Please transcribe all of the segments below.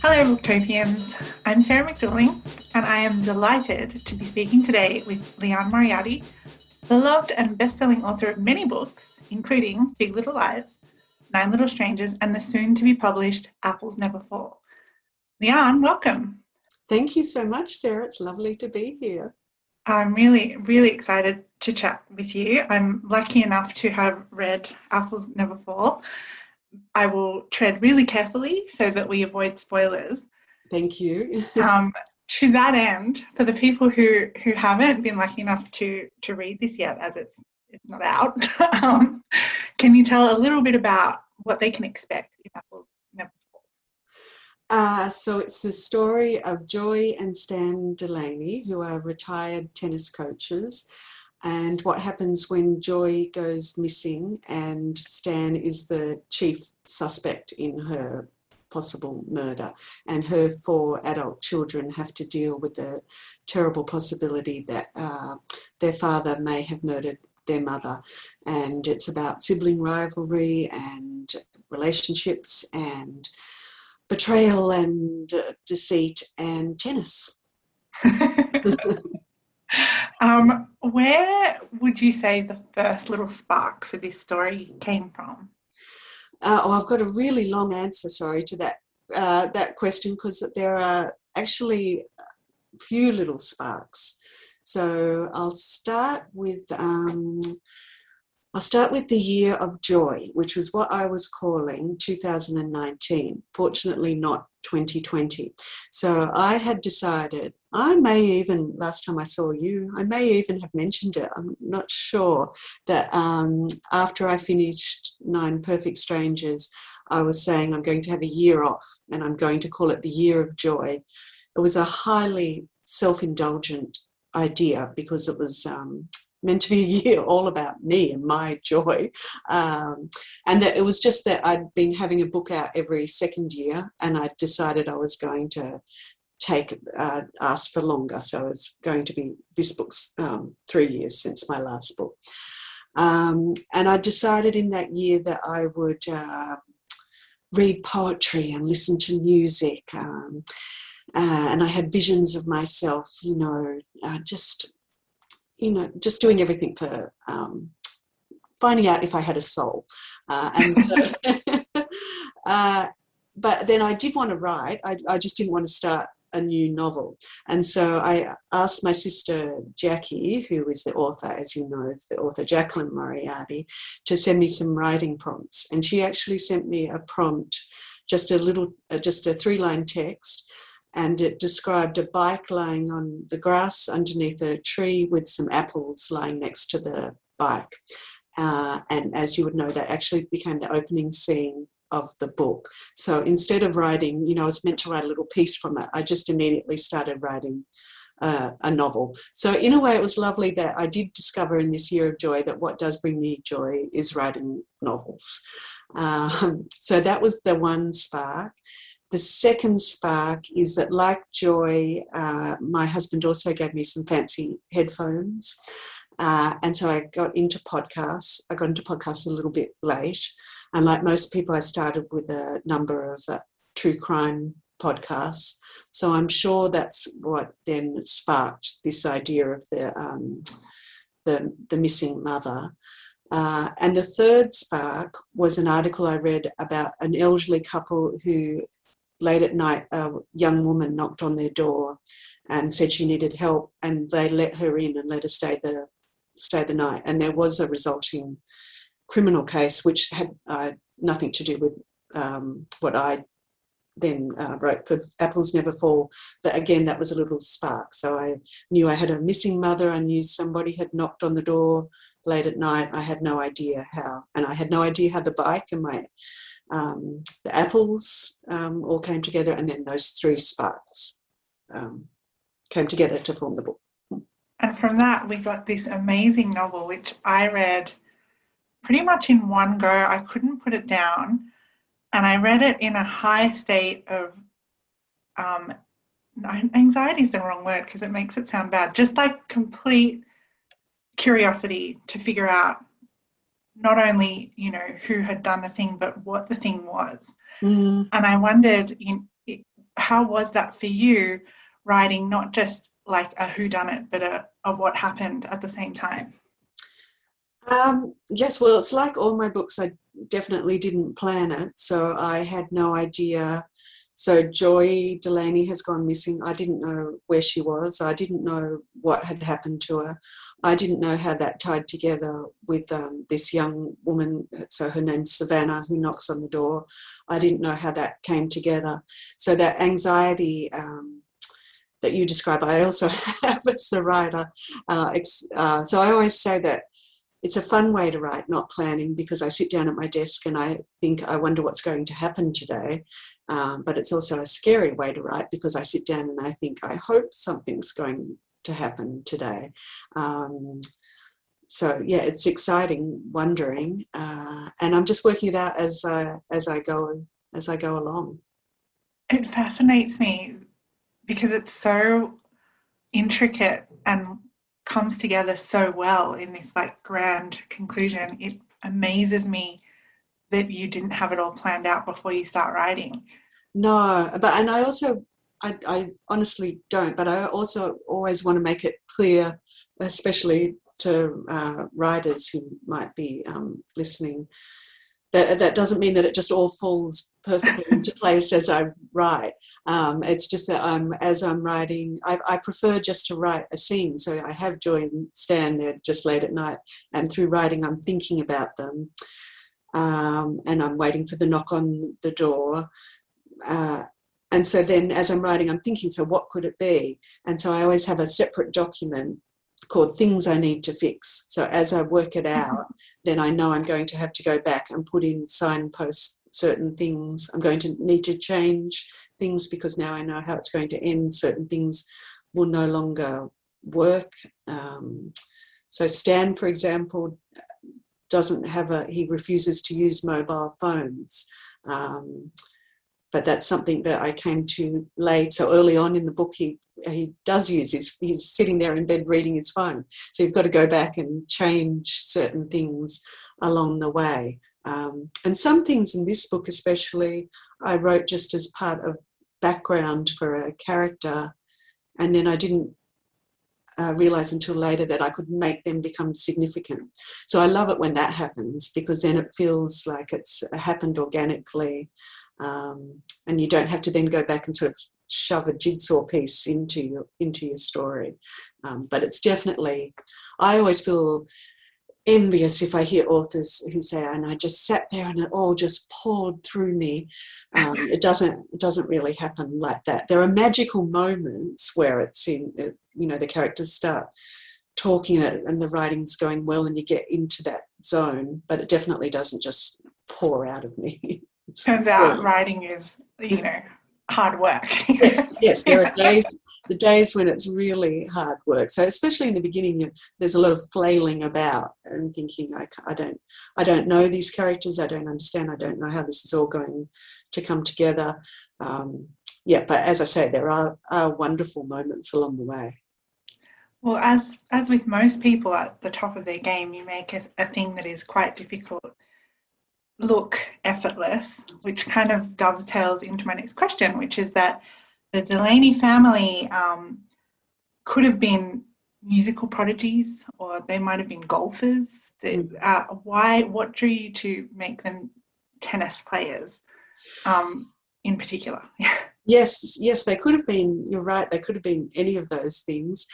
Hello, Booktopians. I'm Sarah McDuling, and I am delighted to be speaking today with Liane Moriarty, beloved and best-selling author of many books, including Big Little Lies, Nine Little Strangers, and the soon-to-be-published Apples Never Fall. Liane, welcome. Thank you so much, Sarah. It's lovely to be here. I'm really, really excited to chat with you. I'm lucky enough to have read Apples Never Fall. I will tread really carefully so that we avoid spoilers. Thank you. To that end, for the people who haven't been lucky enough to read this yet, as it's not out, can you tell a little bit about what they can expect in Apples Never Fall? So it's the story of Joy and Stan Delaney, who are retired tennis coaches, and what happens when Joy goes missing and Stan is the chief suspect in her possible murder, and her 4 adult children have to deal with the terrible possibility that their father may have murdered their mother. And it's about sibling rivalry and relationships and betrayal and deceit and tennis. Where would you say the first little spark for this story came from? I've got a really long answer, sorry, to that question, because there are actually a few little sparks. So I'll start with the year of joy, which was what I was calling 2019. Fortunately, not 2020. So I had decided, last time I saw you, I may even have mentioned it, I'm not sure, that after I finished 9 Perfect Strangers, I was saying I'm going to have a year off and I'm going to call it the year of joy. It was a highly self-indulgent idea because it was meant to be a year all about me and my joy, and that it was just that I'd been having a book out every second year, and I decided I was going to ask for longer. So it's going to be, this book's 3 years since my last book, and I decided in that year that I would read poetry and listen to music, and I had visions of myself, just doing everything for finding out if I had a soul. But then I did want to write. I just didn't want to start a new novel. And so I asked my sister Jackie, who is the author, as you know, is the author Liane Moriarty, to send me some writing prompts. And she actually sent me a prompt, just a 3-line text, and it described a bike lying on the grass underneath a tree with some apples lying next to the bike. And as you would know, that actually became the opening scene of the book. So instead of writing, I was meant to write a little piece from it, I just immediately started writing a novel. So in a way, it was lovely that I did discover in this year of joy that what does bring me joy is writing novels. So that was the one spark. The second spark is that, like Joy, my husband also gave me some fancy headphones. And so I got into podcasts. I got into podcasts a little bit late. And like most people, I started with a number of true crime podcasts. So I'm sure that's what then sparked this idea of the missing mother. And the third spark was an article I read about an elderly couple who, late at night, a young woman knocked on their door and said she needed help, and they let her in and let her stay the night. And there was a resulting criminal case which had nothing to do with what I then wrote for Apples Never Fall. But again, that was a little spark. So I knew I had a missing mother. I knew somebody had knocked on the door late at night. I had no idea how. And I had no idea how the bike and the apples all came together. And then those 3 sparks came together to form the book. And from that, we got this amazing novel, which I read pretty much in one go. I couldn't put it down. And I read it in a high state of anxiety is the wrong word because it makes it sound bad. Just like complete curiosity to figure out not only, who had done a thing, but what the thing was. And I wondered, how was that for you, writing not just like a whodunit, but a what happened at the same time? Yes, well, it's like all my books. I definitely didn't plan it, so I had no idea. So Joy Delaney has gone missing. I didn't know where she was. I didn't know what had happened to her. I didn't know how that tied together with this young woman. So her name's Savannah, who knocks on the door. I didn't know how that came together. So that anxiety that you describe, I also have as the writer. So I always say that it's a fun way to write, not planning, because I sit down at my desk and I think, I wonder what's going to happen today. But it's also a scary way to write because I sit down and I think, I hope something's going to happen today. So yeah, it's exciting, wondering, and I'm just working it out as I go along. It fascinates me because it's so intricate and comes together so well in this like grand conclusion. It amazes me that you didn't have it all planned out before you start writing. No, and I honestly don't, but I also always want to make it clear, especially to writers who might be listening, that doesn't mean that it just all falls perfectly into place as I write. It's just that as I'm writing, I prefer just to write a scene. So I have Joy and Stan there just late at night, and through writing I'm thinking about them, and I'm waiting for the knock on the door. And so then as I'm writing, I'm thinking, so what could it be? And so I always have a separate document called Things I Need to Fix. So as I work it out, then I know I'm going to have to go back and put in signpost certain things. I'm going to need to change things because now I know how it's going to end. Certain things will no longer work. So Stan, for example, he refuses to use mobile phones. But that's something that I came to late. So early on in the book, he does use he's sitting there in bed reading his phone. So you've got to go back and change certain things along the way. And some things in this book especially, I wrote just as part of background for a character. And then I didn't realise until later that I could make them become significant. So I love it when that happens because then it feels like it's happened organically. And you don't have to then go back and sort of shove a jigsaw piece into your story. But it's definitely, I always feel envious if I hear authors who say, and I just sat there and it all just poured through me. It doesn't really happen like that. There are magical moments where it's the characters start talking and the writing's going well and you get into that zone, but it definitely doesn't just pour out of me. Turns out writing is, hard work. Yes, there are the days when it's really hard work. So especially in the beginning, there's a lot of flailing about and thinking, I don't know these characters, I don't understand, I don't know how this is all going to come together. But as I say, there are wonderful moments along the way. Well, as with most people at the top of their game, you make a thing that is quite difficult look effortless, which kind of dovetails into my next question, which is that the Delaney family could have been musical prodigies, or they might have been golfers. What drew you to make them tennis players in particular? Yes, they could have been, you're right, they could have been any of those things.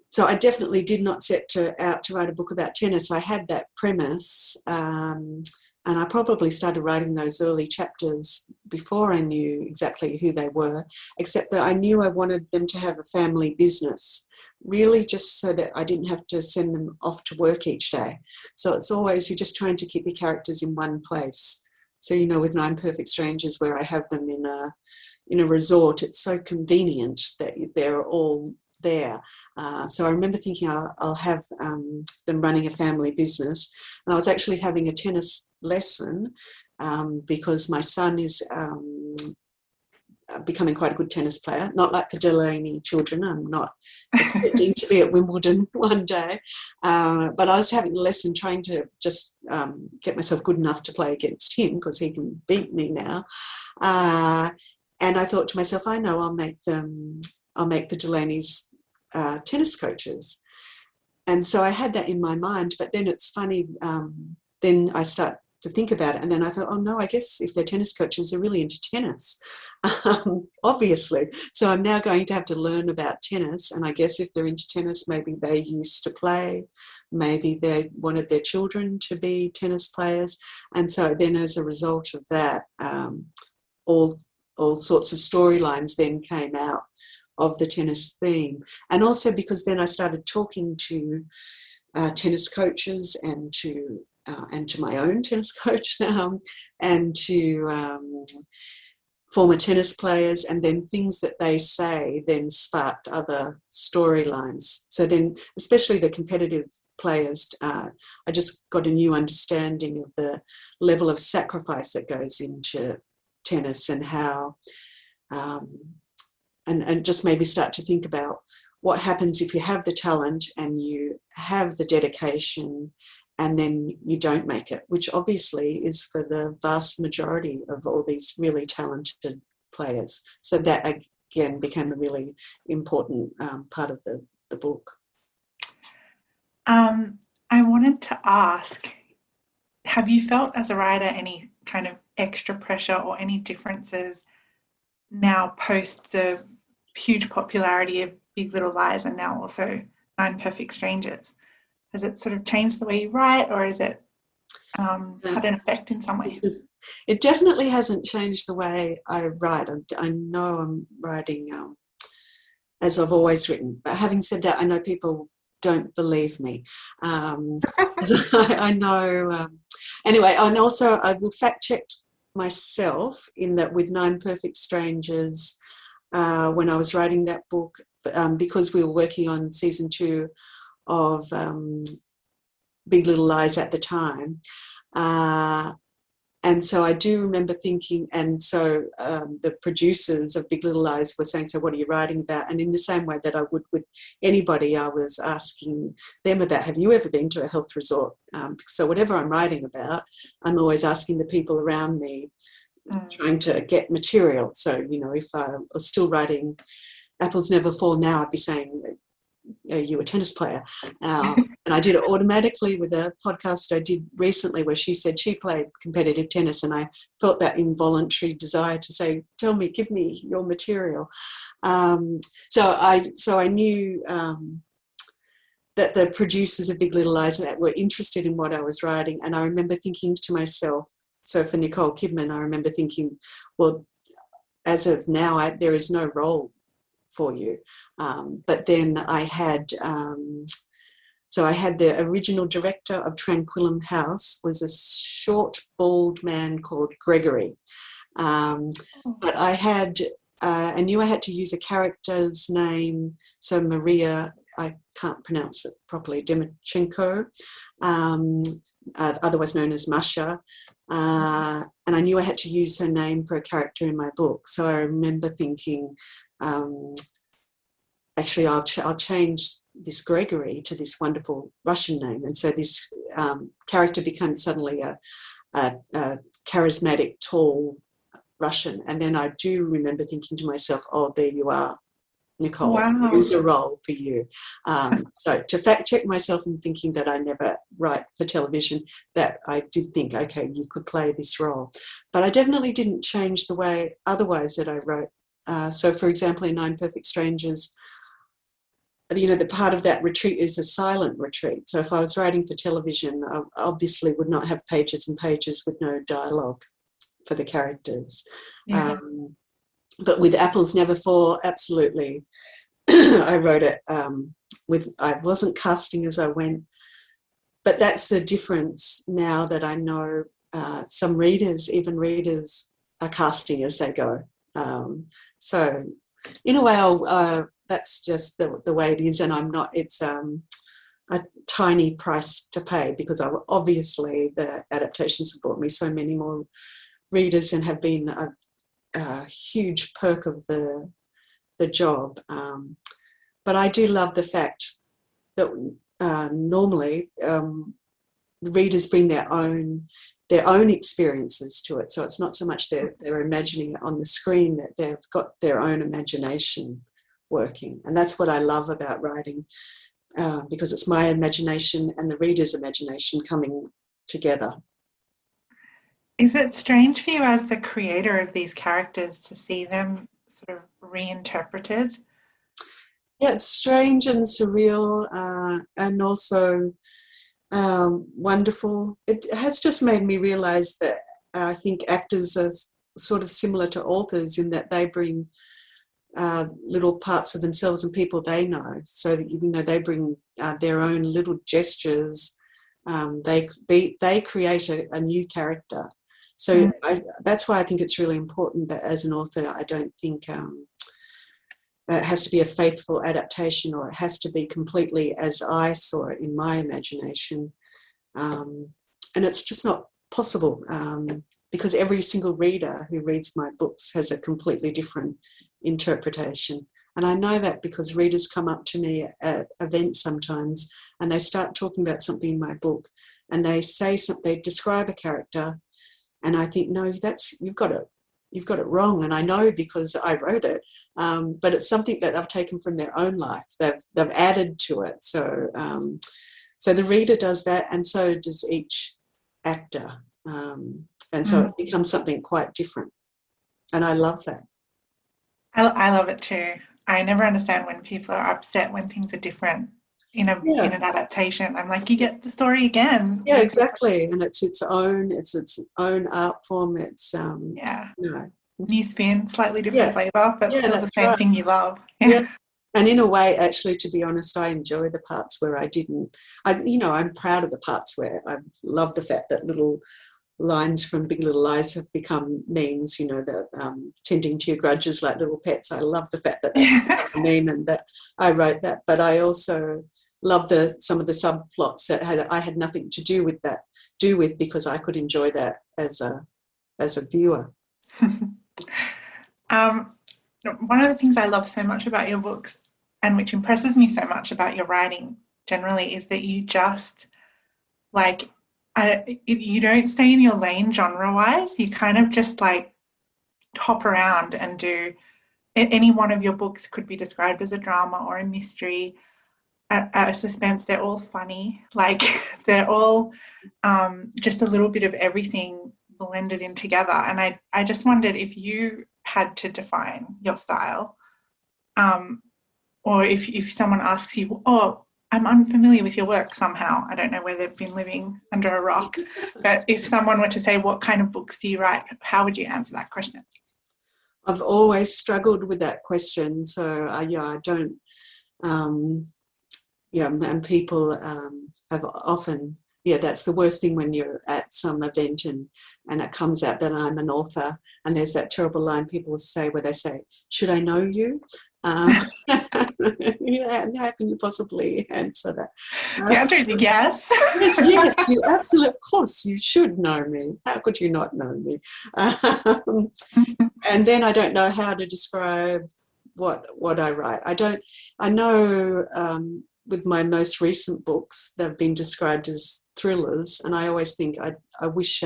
So I definitely did not set out to write a book about tennis. I had that premise, and I probably started writing those early chapters before I knew exactly who they were, except that I knew I wanted them to have a family business, really just so that I didn't have to send them off to work each day. So it's always, you're just trying to keep your characters in one place. So, with 9 Perfect Strangers, where I have them in a resort, it's so convenient that they're all there. So I remember thinking I'll have them running a family business. And I was actually having a tennis lesson because my son is becoming quite a good tennis player, not like the Delaney children. I'm not expecting to be at Wimbledon one day, but I was having a lesson trying to just get myself good enough to play against him because he can beat me now. And I thought to myself, I know I'll make the Delaney's tennis coaches. And so I had that in my mind, but then it's funny, then I start to think about it, and then I thought, oh no, I guess if they're tennis coaches, they're really into tennis, obviously. So I'm now going to have to learn about tennis, and I guess if they're into tennis, maybe they used to play, maybe they wanted their children to be tennis players, and so then as a result of that, all sorts of storylines then came out of the tennis theme. And also because then I started talking to tennis coaches and to my own tennis coach and to former tennis players, and then things that they say then sparked other storylines. So then, especially the competitive players, I just got a new understanding of the level of sacrifice that goes into tennis and how and just maybe start to think about what happens if you have the talent and you have the dedication and then you don't make it, which obviously is for the vast majority of all these really talented players. So that, again, became a really important part of the book. I wanted to ask, have you felt as a writer any kind of extra pressure or any differences now post the huge popularity of Big Little Lies and now also Nine Perfect Strangers? Has it sort of changed the way you write, or is it had an effect in some way? It definitely hasn't changed the way I write. I know I'm writing as I've always written. But having said that, I know people don't believe me. I know. Anyway, and also I will fact check myself in that with Nine Perfect Strangers, when I was writing that book, because we were working on season 2 of Big Little Lies at the time. And so I do remember thinking, and so the producers of Big Little Lies were saying, so what are you writing about? And in the same way that I would with anybody, I was asking them about, have you ever been to a health resort? So whatever I'm writing about, I'm always asking the people around me, trying to get material. So, you know, if I was still writing Apples Never Fall now, I'd be saying, are you a tennis player? And I did it automatically with a podcast I did recently where she said she played competitive tennis, and I felt that involuntary desire to say, tell me, give me your material. So I knew that the producers of Big Little Lies were interested in what I was writing, and I remember thinking to myself, so for Nicole Kidman, I remember thinking, well, as of now, there is no role for you. But then I had, so I had the original director of Tranquillum House was a short, bald man called Gregory. But I knew I had to use a character's name. So Maria, I can't pronounce it properly, Demchenko, otherwise known as Masha. And I knew I had to use her name for a character in my book. So I remember thinking, actually, I'll change this Gregory to this wonderful Russian name. And so this character becomes suddenly a charismatic, tall Russian. And then I do remember thinking to myself, oh, there you are, Nicole. Wow. There is a role for you. So to fact check myself and thinking that I never write for television, that I did think, okay, you could play this role. But I definitely didn't change the way otherwise that I wrote. So, for example, in Nine Perfect Strangers, you know, the part of that retreat is a silent retreat. So if I was writing for television, I obviously would not have pages and pages with no dialogue for the characters. Yeah. But with Apples Never Fall, absolutely. I wrote it I wasn't casting as I went. But that's the difference now that I know some readers, even readers, are casting as they go. So in a way, that's just the way it is, and I'm not, it's a tiny price to pay because obviously the adaptations have brought me so many more readers and have been a huge perk of the job. But I do love the fact that normally the readers bring their own experiences to it. So it's not so much they're imagining it on the screen, that they've got their own imagination working. And that's what I love about writing, because it's my imagination and the reader's imagination coming together. Is it strange for you as the creator of these characters to see them sort of reinterpreted? Yeah, it's strange and surreal, and also wonderful. It has just made me realise that I think actors are sort of similar to authors in that they bring little parts of themselves and people they know. So that, they bring their own little gestures. They create a new character. So that's why I think it's really important that as an author, I don't think it has to be a faithful adaptation, or it has to be completely as I saw it in my imagination. And it's just not possible, because every single reader who reads my books has a completely different interpretation. And I know that because readers come up to me at events sometimes and they start talking about something in my book, and they say something, they describe a character, and I think, no, you've got it wrong. And I know because I wrote it, but it's something that they've taken from their own life. They've added to it. So the reader does that, and so does each actor. And so it becomes something quite different. And I love that. I love it too. I never understand when people are upset when things are different in an adaptation. I'm like, you get the story again. Yeah, exactly. And it's its own art form. It's new spin, slightly different flavour, but still the same thing you love. Yeah. And in a way, actually, to be honest, I enjoy the parts where I'm proud of the parts where I love the fact that little lines from Big Little Lies have become memes, the tending to your grudges like little pets. I love the fact that that's a meme and that I wrote that. But I also love some of the subplots that I had nothing to do with because I could enjoy that as a viewer. One of the things I love so much about your books, and which impresses me so much about your writing generally, is that you just you don't stay in your lane genre-wise. You kind of just hop around and do. Any one of your books could be described as a drama or a mystery, a suspense. They're all funny. They're all just a little bit of everything blended in together. And I just wondered if you had to define your style, or if someone asks you, oh, I'm unfamiliar with your work somehow, I don't know where they've been living under a rock, but if someone were to say, what kind of books do you write, how would you answer that question? I've always struggled with that question. So I don't, and people have often, that's the worst thing when you're at some event and it comes out that I'm an author, and there's that terrible line people will say where they say, should I know you? How can you possibly answer that? The answer is yes. yes, you absolutely, of course, you should know me. How could you not know me? And then I don't know how to describe what I write. I know with my most recent books, they've been described as thrillers, and I always think I wish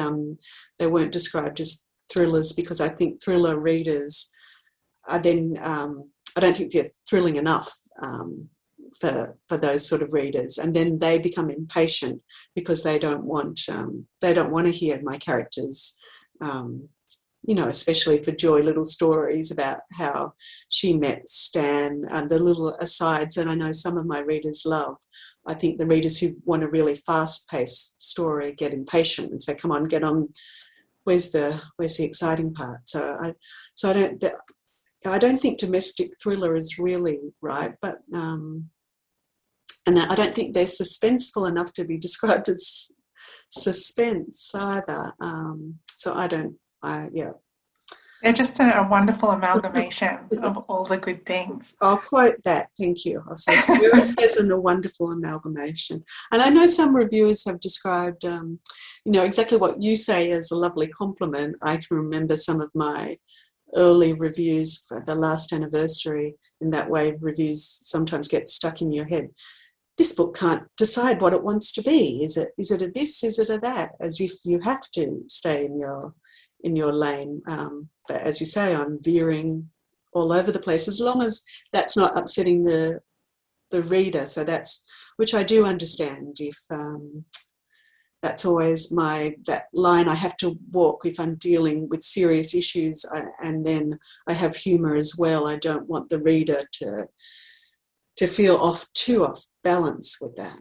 they weren't described as thrillers, because I think thriller readers are then I don't think they're thrilling enough for those sort of readers, and then they become impatient because they don't want to hear my characters, especially for Joy, little stories about how she met Stan and the little asides. And I know some of my readers love. I think the readers who want a really fast-paced story get impatient and say, "Come on, get on. Where's the exciting part?" So I don't think domestic thriller is really right, but and I don't think they're suspenseful enough to be described as suspense either. So They're just a wonderful amalgamation of all the good things. I'll quote that. Thank you. I'll say Sarah says in a wonderful amalgamation. And I know some reviewers have described, exactly what you say as a lovely compliment. I can remember some of my early reviews for the last anniversary. In that way, reviews sometimes get stuck in your head. This book can't decide what it wants to be. Is it a this? Is it a that? As if you have to stay in your lane. But as you say, I'm veering all over the place, as long as that's not upsetting the reader. So that's, which I do understand. If that's always that line I have to walk if I'm dealing with serious issues, and then I have humour as well. I don't want the reader to feel too off balance with that.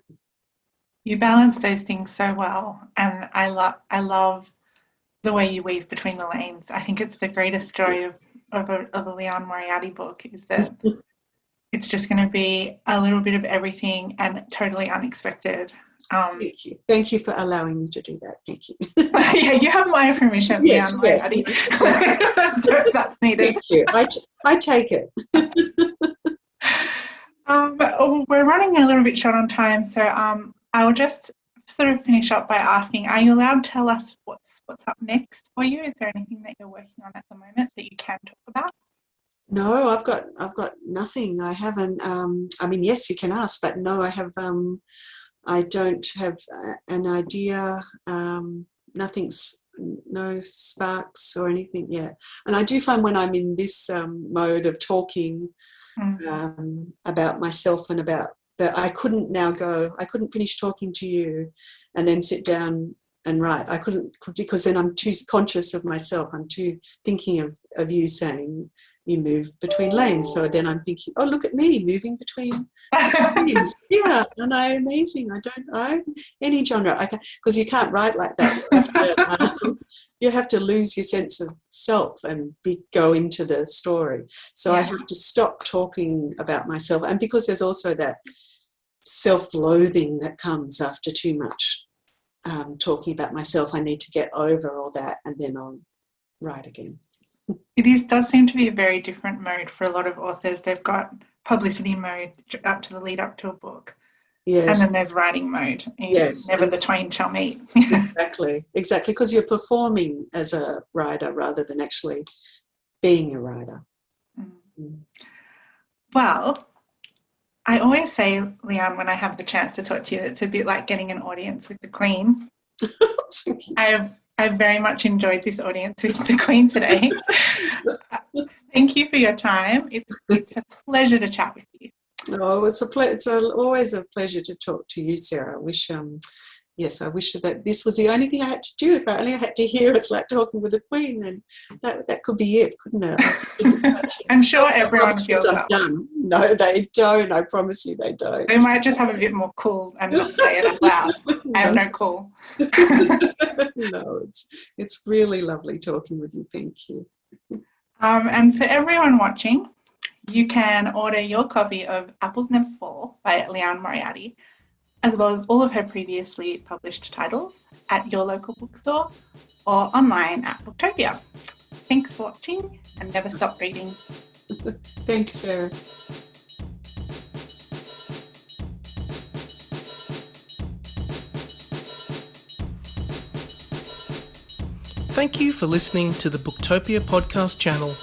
You balance those things so well, and I love the way you weave between the lanes. I think it's the greatest joy of a Liane Moriarty book, is that it's just going to be a little bit of everything and totally unexpected. Thank you for allowing me to do that. Thank you. Yeah, you have my permission, Yes, Liane Moriarty. yes. That's needed. Thank you. I take it. We're running a little bit short on time, so I will just sort of finish up by asking, are you allowed to tell us what's up next for you? Is there anything that you're working on at the moment that you can talk about? No, I've got nothing. I haven't. I mean, yes, you can ask, but no, I have. I don't have an idea. Nothing's, no sparks or anything yet. And I do find when I'm in this mode of talking about myself and about that, I couldn't finish talking to you and then sit down and write. I couldn't, because then I'm too conscious of myself. I'm too thinking of you saying you move between lanes. So then I'm thinking, oh, look at me moving between lanes. Yeah, and I'm amazing. I'm any genre. Because you can't write like that. You have to lose your sense of self and go into the story. So I have to stop talking about myself. And because there's also that self-loathing that comes after too much talking about myself, I need to get over all that, and then I'll write again. Does seem to be a very different mode for a lot of authors. They've got publicity mode up to the lead up to a book. Yes. And then there's writing mode. Yes. Never the twain shall meet. Exactly, because you're performing as a writer rather than actually being a writer. Mm. Well, I always say, Liane, when I have the chance to talk to you, it's a bit like getting an audience with the Queen. I've very much enjoyed this audience with the Queen today. Thank you for your time. It's a pleasure to chat with you. Oh, it's always a pleasure to talk to you, Sarah. I wish that this was the only thing I had to do. If I only had to hear it's like talking with the Queen, then that could be it, couldn't it? I'm sure everyone feels that. No, they don't. I promise you, they don't. They might just have a bit more cool and not say it out loud. No. I have no cool. No, it's really lovely talking with you. Thank you. And for everyone watching, you can order your copy of Apples Never Fall by Liane Moriarty, as well as all of her previously published titles at your local bookstore or online at Booktopia. Thanks for watching, and never stop reading. Thanks, Sarah. Thank you for listening to the Booktopia podcast channel.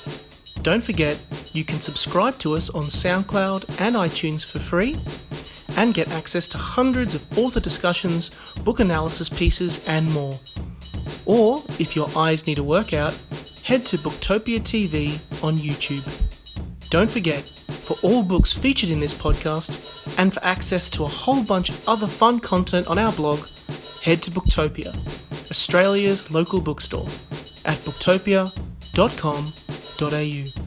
Don't forget, you can subscribe to us on SoundCloud and iTunes for free, and get access to hundreds of author discussions, book analysis pieces, and more. Or, if your eyes need a workout, head to Booktopia TV on YouTube. Don't forget, for all books featured in this podcast, and for access to a whole bunch of other fun content on our blog, head to Booktopia, Australia's local bookstore, at booktopia.com.au.